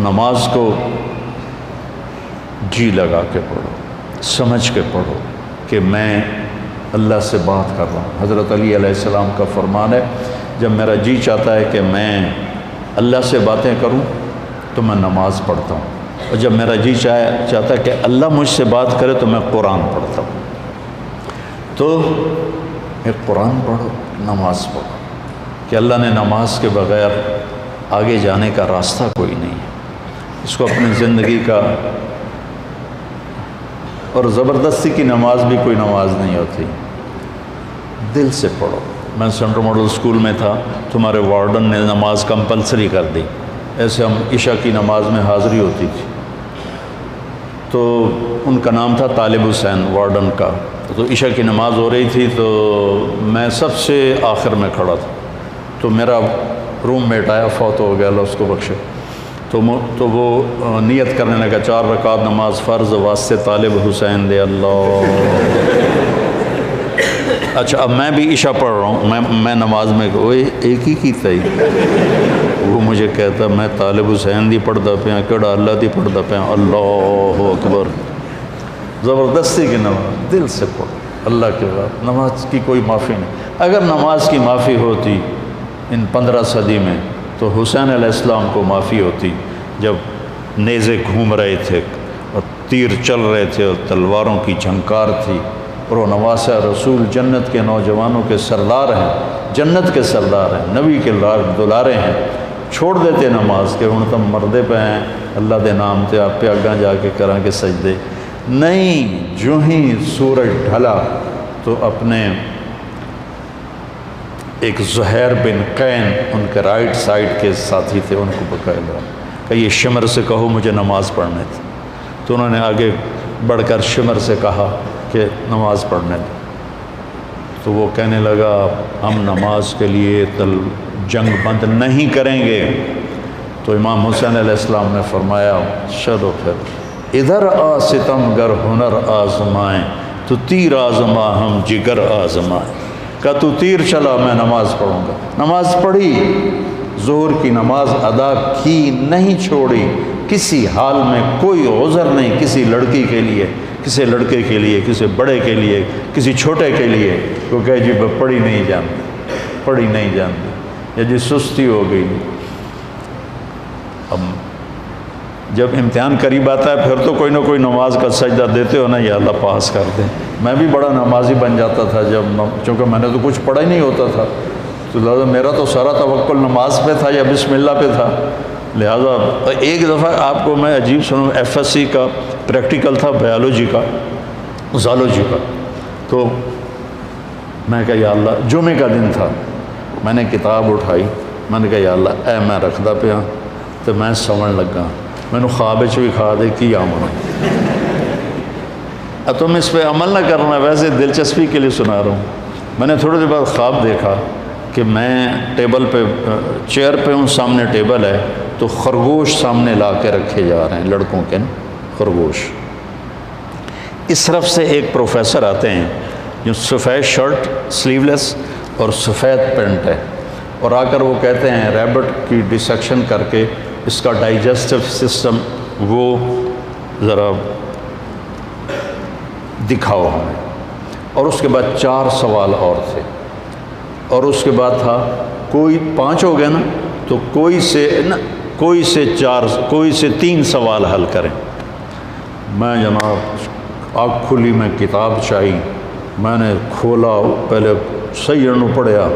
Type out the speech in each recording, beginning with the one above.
نماز کو جی لگا کے پڑھو، سمجھ کے پڑھو کہ میں اللہ سے بات کر رہا ہوں۔ حضرت علی علیہ السلام کا فرمان ہے، جب میرا جی چاہتا ہے کہ میں اللہ سے باتیں کروں تو میں نماز پڑھتا ہوں، اور جب میرا جی چاہتا ہے کہ اللہ مجھ سے بات کرے تو میں قرآن پڑھتا ہوں۔ تو ایک قرآن پڑھو، نماز پڑھو، کہ اللہ نے نماز کے بغیر آگے جانے کا راستہ کوئی نہیں ہے۔ اس کو اپنی زندگی کا، اور زبردستی کی نماز بھی کوئی نماز نہیں ہوتی، دل سے پڑھو۔ میں سینٹرل ماڈل اسکول میں تھا، تمہارے وارڈن نے نماز کمپلسری کر دی، ایسے ہم عشاء کی نماز میں حاضری ہوتی تھی، تو ان کا نام تھا طالب حسین وارڈن کا۔ تو عشاء کی نماز ہو رہی تھی تو میں سب سے آخر میں کھڑا تھا، تو میرا روم میٹ آیا، فوت ہو گیا، اللہ اس کو بخشے، تو وہ نیت کرنے لگا 4 رکعت نماز فرض واسطے طالب حسین دے اللہ۔ اچھا اب میں بھی عشاء پڑھ رہا ہوں، میں نماز میں ایک ہی کی تھی، وہ مجھے کہتا میں طالب حسین دی پڑھتا پیا، کیڑا اللہ دی پڑھتا پیا، اللہ اکبر۔ زبردستی کی نماز دل سے پڑھو، اللہ کے بعد نماز کی کوئی معافی نہیں۔ اگر نماز کی معافی ہوتی ان 15 صدی میں تو حسین علیہ السلام کو معافی ہوتی، جب نیزے گھوم رہے تھے اور تیر چل رہے تھے اور تلواروں کی جھنکار تھی، اور وہ نواسہ رسول جنت کے نوجوانوں کے سردار ہیں، جنت کے سردار ہیں، نبی کے دلارے ہیں، چھوڑ دیتے نماز کہ ہن تم مردے پہ ہیں، اللہ دے نام تے آپ پہ اگاں جا کے کریں گے سجدے۔ نہیں، جو ہی سورج ڈھلا تو اپنے ایک زہیر بن قین ان کے رائٹ سائڈ کے ساتھی تھے، ان کو بقایا کہ یہ شمر سے کہو مجھے نماز پڑھنے تھی، تو انہوں نے آگے بڑھ کر شمر سے کہا کہ نماز پڑھنے دیں، تو وہ کہنے لگا ہم نماز کے لیے جنگ بند نہیں کریں گے۔ تو امام حسین علیہ السلام نے فرمایا چلو پھر ادھر آ ستم گر ہنر آزمائیں، تو تیر آزما ہم جگر آزمائیں۔ کہ تو تیر چلا میں نماز پڑھوں گا۔ نماز پڑھی، ظہر کی نماز ادا کی، نہیں چھوڑی، کسی حال میں کوئی عذر نہیں کسی لڑکی کے لیے، کسی لڑکے کے لیے، کسی بڑے کے لیے، کسی چھوٹے کے لیے، تو کہ جی پڑھی نہیں جانتی، پڑھی نہیں جانتی، یا جی سستی ہو گئی۔ اب جب امتحان قریب آتا ہے پھر تو کوئی نہ کوئی نماز کا سجدہ دیتے ہو نا، یا اللہ پاس کر دیں۔ میں بھی بڑا نمازی بن جاتا تھا چونکہ میں نے تو کچھ پڑھا ہی نہیں ہوتا تھا، تو لہٰذا میرا تو سارا توکل نماز پہ تھا یا بسم اللہ پہ تھا۔ لہٰذا ایک دفعہ آپ کو میں عجیب سنوں، FSC کا پریکٹیکل تھا بایولوجی کا، زالوجی کا، تو میں کہا یا اللہ، جمعے کا دن تھا، میں نے کتاب اٹھائی، میں نے کہا یا اللہ اے میں رکھدا پیا تو میں سمجھ لگا، میں نے خواب بھی کھا دے کی آمنا، اب تم اس پہ عمل نہ کرنا، ویسے دلچسپی کے لیے سنا رہا ہوں۔ میں نے تھوڑی دیر بعد خواب دیکھا کہ میں ٹیبل پہ، چیئر پہ ہوں، سامنے ٹیبل ہے، تو خرگوش سامنے لا کے رکھے جا رہے ہیں، لڑکوں کے خرگوش۔ اس طرف سے ایک پروفیسر آتے ہیں جو سفید شرٹ سلیو لیس اور سفید پینٹ ہے، اور آ کر وہ کہتے ہیں ریبٹ کی ڈسیکشن کر کے اس کا ڈائجسٹو سسٹم وہ ذرا دکھاؤ ہمیں، اور اس کے بعد 4 سوال اور تھے، اور اس کے بعد تھا کوئی 5 ہو گئے نا، تو کوئی سے 3 سوال حل کریں۔ میں جناب آنکھ کھلی، میں کتاب چاہی، میں نے کھولا، پہلے صحیح انہوں پڑھیا،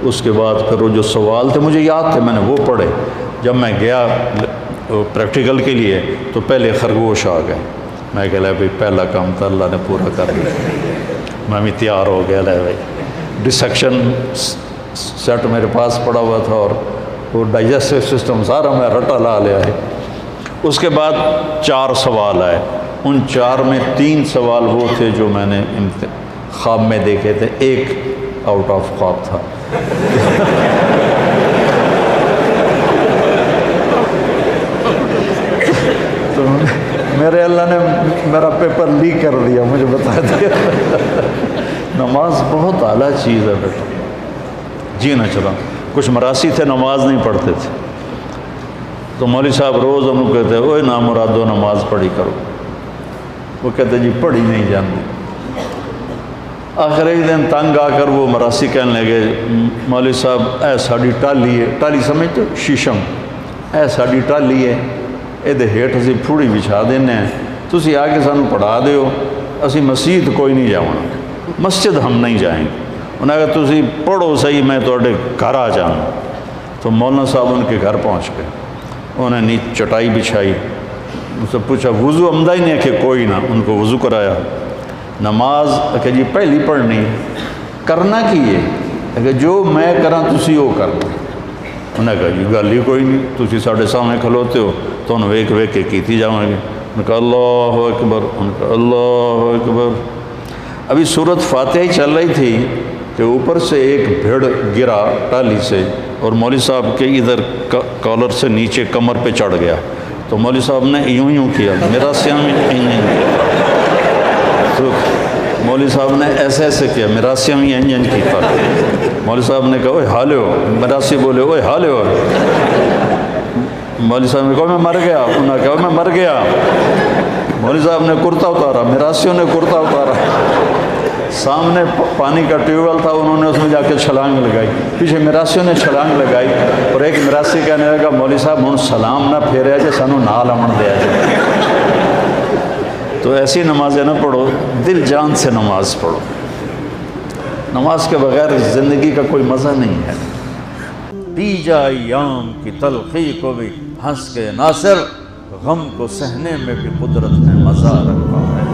اس کے بعد پھر وہ جو سوال تھے مجھے یاد تھے، میں نے وہ پڑھے۔ جب میں گیا پریکٹیکل کے لیے تو پہلے خرگوش آ گئے، میں کہہ لیا بھائی پہلا کام تو اللہ نے پورا کر دیا، میں بھی تیار ہو گیا، لے بھائی ڈسیکشن سیٹ میرے پاس پڑا ہوا تھا اور وہ ڈائجسٹو سسٹم سارا میں رٹا لا لیا ہے۔ اس کے بعد 4 سوال آئے، ان 4 میں 3 سوال وہ تھے جو میں نے خواب میں دیکھے تھے، 1 آؤٹ آف خواب تھا۔ تو میرے اللہ نے میرا پیپر لیک کر دیا، مجھے بتا دیا۔ نماز بہت اعلیٰ چیز ہے بیٹا، جی نہ چلا۔ کچھ مراسی تھے نماز نہیں پڑھتے تھے، تو مولوی صاحب روز ہم کہتے اوے نامرادو نماز پڑھی کرو، وہ کہتے جی پڑھی نہیں جانتی۔ آخر ایک دن تنگ آ کر وہ مراسی کہنے لگے مولوی صاحب اے ساڑی ٹالی ہے، ٹالی سمجھتے ہو شیشم، اے ساڑی ٹالی ہے یہ ہیٹ اسی پھوڑی بچھا دینے ہیں، تسی آ کے سانو پڑھا دیو، اسی مسجد کوئی نہیں جاؤں، مسجد ہم نہیں جائیں گے۔ انہوں نے کہا تسی پڑھو صحیح میں توڑے گھر آ جانا۔ تو مولانا صاحب ان کے گھر پہنچ گئے، انہوں نے چٹائی بچھائی، ان سے پوچھا وضو عمدہ ہی نہیں ہے کہ کوئی نہ، ان کو وضو کرایا۔ نماز کہ جی پہلی پڑھنی کرنا کی ہے کہ جو میں کراں تسی وہ کرنا۔ انہوں نے کہا جی گل ہی کوئی نہیں، تسی ساڑھے سامنے کھلوتے ہو تو انہوں ویک ویک کے کیتی جاؤں گے۔ انہوں نے کہا اللہ اکبر، انہوں نے کہا اللہ اکبر۔ ابھی سورت فاتحہ ہی چل رہی تھی کہ اوپر سے ایک بھیڑ گرا ٹالی سے اور مولوی صاحب کے ادھر کالر سے نیچے کمر پہ چڑھ گیا، تو مولوی صاحب نے یوں یوں کیا، میرا سیاں میں تو مولوی صاحب نے ایسے ایسے کیا، میرا سیاں میں انجن کی تھا۔ مولوی صاحب نے کہا اوے حالے ہو، مراسی بولے اوے حالے ہو۔ مولوی صاحب نے کہا میں مر گیا، انہوں نے کہا میں مر گیا۔ مولوی صاحب نے کرتا اتارا، مراسیوں نے کرتا اتارا، سامنے پانی کا ٹیوب ویل تھا، انہوں نے اس میں جا کے چھلانگ لگائی، پیچھے مراسیوں نے چھلانگ لگائی، اور ایک مراسی کہنے لگا مولوی صاحب ہن سلام نہ پھیریا جے سانو نال امن دیا جائے۔ تو ایسی نمازیں نہ پڑھو، دل جان سے نماز پڑھو۔ نماز کے بغیر زندگی کا کوئی مزہ نہیں ہے۔ پی جا ایام کی تلخی کو بھی ہنس کے ناصر، غم کو سہنے میں بھی قدرت نے مزہ رکھا ہے۔